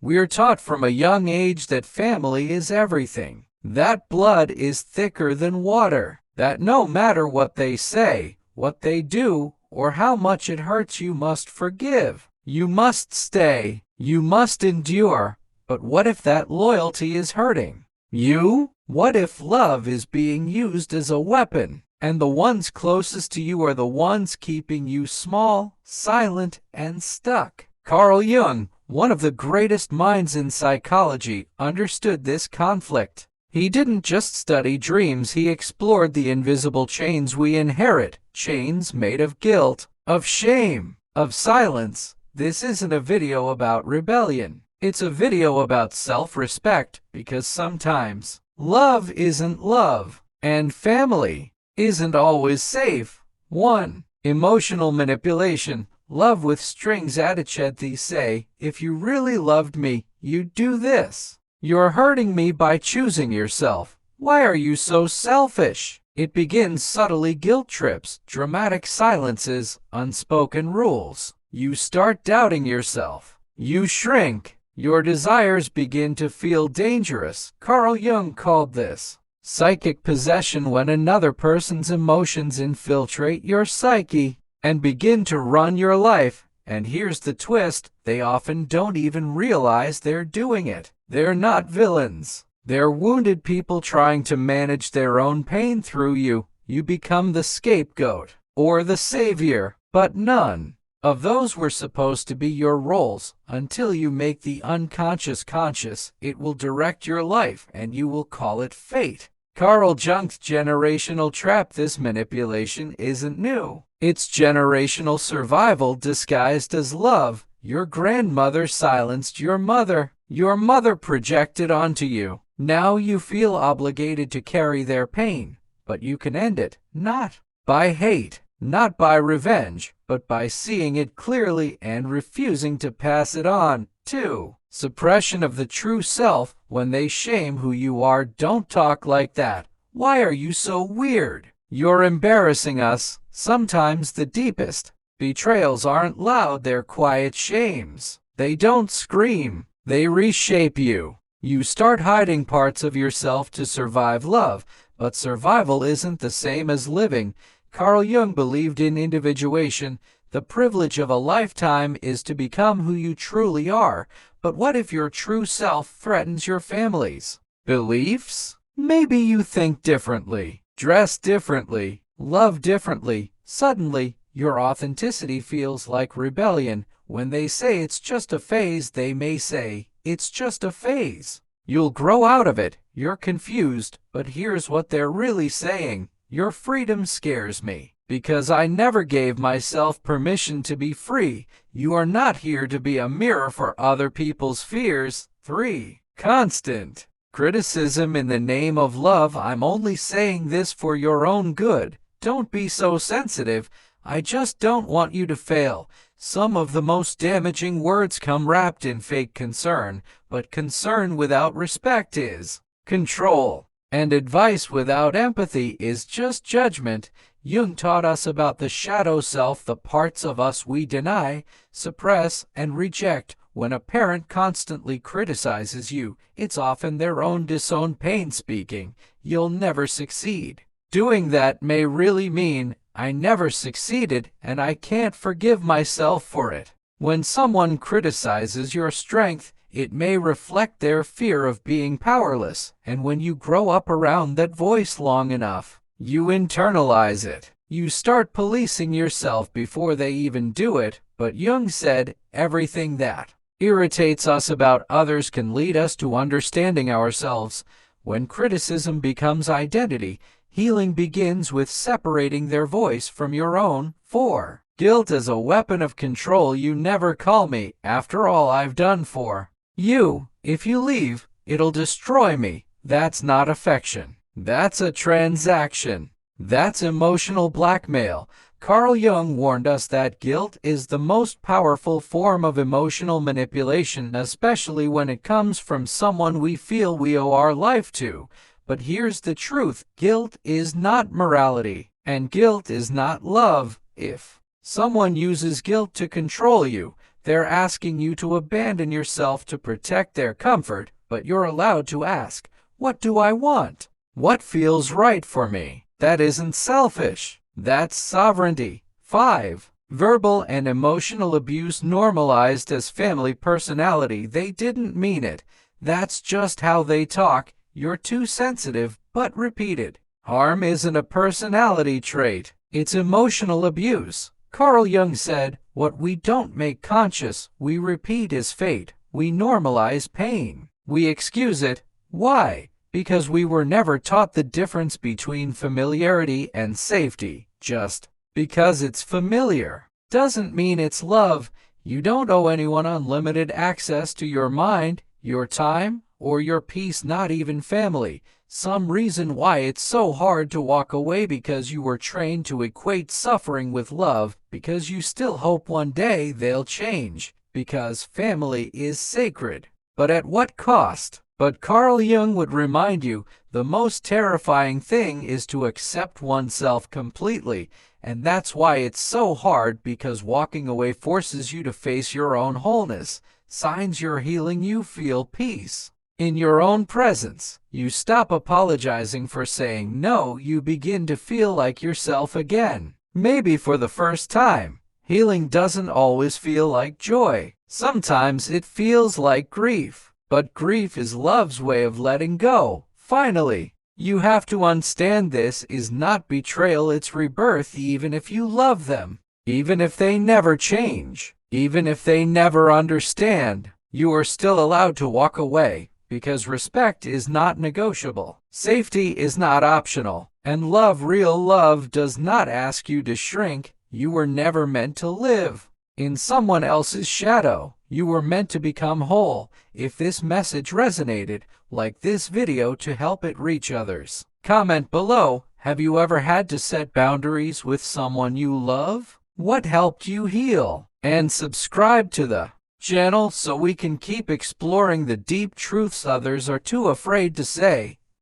We're taught from a young age that family is everything, that blood is thicker than water, that no matter what they say, what they do, or how much it hurts, you must forgive. You must stay. You must endure. But what if that loyalty is hurting you? What if love is being used as a weapon, and the ones closest to you are the ones keeping you small, silent, and stuck? Carl Jung, one of the greatest minds in psychology, understood this conflict. He didn't just study dreams, he explored the invisible chains we inherit, chains made of guilt, of shame, of silence. This isn't a video about rebellion. It's a video about self-respect, because sometimes love isn't love, and family isn't always safe. 1. Emotional manipulation. Love with strings attached. They say, if you really loved me, you'd do this. You're hurting me by choosing yourself. Why are you so selfish? It begins subtly: guilt trips, dramatic silences, unspoken rules. You start doubting yourself. You shrink. Your desires begin to feel dangerous. Carl Jung called this psychic possession, when another person's emotions infiltrate your psyche and begin to run your life. And here's the twist: they often don't even realize they're doing it. They're not villains. They're wounded people trying to manage their own pain through you. You become the scapegoat or the savior, but none of those were supposed to be your roles. Until you make the unconscious conscious, it will direct your life, and you will call it fate. Carl Jung's generational trap. This manipulation isn't new. It's generational survival disguised as love. Your grandmother silenced your mother. Your mother projected onto you. Now you feel obligated to carry their pain, but you can end it, not by hate, not by revenge, but by seeing it clearly and refusing to pass it on. 2. Suppression of the true self. When they shame who you are, don't talk like that. Why are you so weird? You're embarrassing us. Sometimes the deepest betrayals aren't loud, they're quiet shames. They don't scream, they reshape you. You start hiding parts of yourself to survive love, but survival isn't the same as living. Carl Jung believed in individuation. The privilege of a lifetime is to become who you truly are. But what if your true self threatens your family's beliefs? Maybe you think differently, dress differently, love differently. Suddenly, your authenticity feels like rebellion. When they say it's just a phase, they may say, it's just a phase. You'll grow out of it. You're confused, but here's what they're really saying. Your freedom scares me, because I never gave myself permission to be free. You are not here to be a mirror for other people's fears. 3. Constant criticism in the name of love. I'm only saying this for your own good. Don't be so sensitive. I just don't want you to fail. Some of the most damaging words come wrapped in fake concern, but concern without respect is control, and advice without empathy is just judgment. Jung taught us about the shadow self, the parts of us we deny, suppress, and reject. When a parent constantly criticizes you, it's often their own disowned pain speaking. You'll never succeed. Doing that may really mean, I never succeeded, and I can't forgive myself for it. When someone criticizes your strength, it may reflect their fear of being powerless, and when you grow up around that voice long enough, you internalize it. You start policing yourself before they even do it. But Jung said, everything that irritates us about others can lead us to understanding ourselves. When criticism becomes identity, healing begins with separating their voice from your own. 4. Guilt as a weapon of control. You never call me after all I've done for you. If you leave, it'll destroy me. That's not affection. That's a transaction. That's emotional blackmail. Carl Jung warned us that guilt is the most powerful form of emotional manipulation, especially when it comes from someone we feel we owe our life to. But here's the truth: guilt is not morality, and guilt is not love. If someone uses guilt to control you, They're asking you to abandon yourself to protect their comfort, but you're allowed to ask, what do I want? What feels right for me? That isn't selfish. That's sovereignty. 5. Verbal and emotional abuse normalized as family personality. They didn't mean it. That's just how they talk. You're too sensitive, but repeated. Harm isn't a personality trait. It's emotional abuse. Carl Jung said, what we don't make conscious, we repeat as fate. We normalize pain. We excuse it. Why? Because we were never taught the difference between familiarity and safety. Just because it's familiar doesn't mean it's love. You don't owe anyone unlimited access to your mind, your time, or your peace, not even family. Some reason why it's so hard to walk away because you were trained to equate suffering with love, because you still hope one day they'll change, because family is sacred. But at what cost? But Carl Jung would remind you, the most terrifying thing is to accept oneself completely, and that's why it's so hard, because walking away forces you to face your own wholeness. Signs you're healing, you feel peace in your own presence. You stop apologizing for saying no, you begin to feel like yourself again. Maybe for the first time. Healing doesn't always feel like joy. Sometimes it feels like grief. But grief is love's way of letting go. Finally, you have to understand this is not betrayal, it's rebirth. Even if you love them, even if they never change, even if they never understand, you are still allowed to walk away, because respect is not negotiable. Safety is not optional. And love, real love, does not ask you to shrink. You were never meant to live in someone else's shadow. You were meant to become whole. If this message resonated, like this video to help it reach others. Comment below, have you ever had to set boundaries with someone you love? What helped you heal? And subscribe to the channel so we can keep exploring the deep truths others are too afraid to say.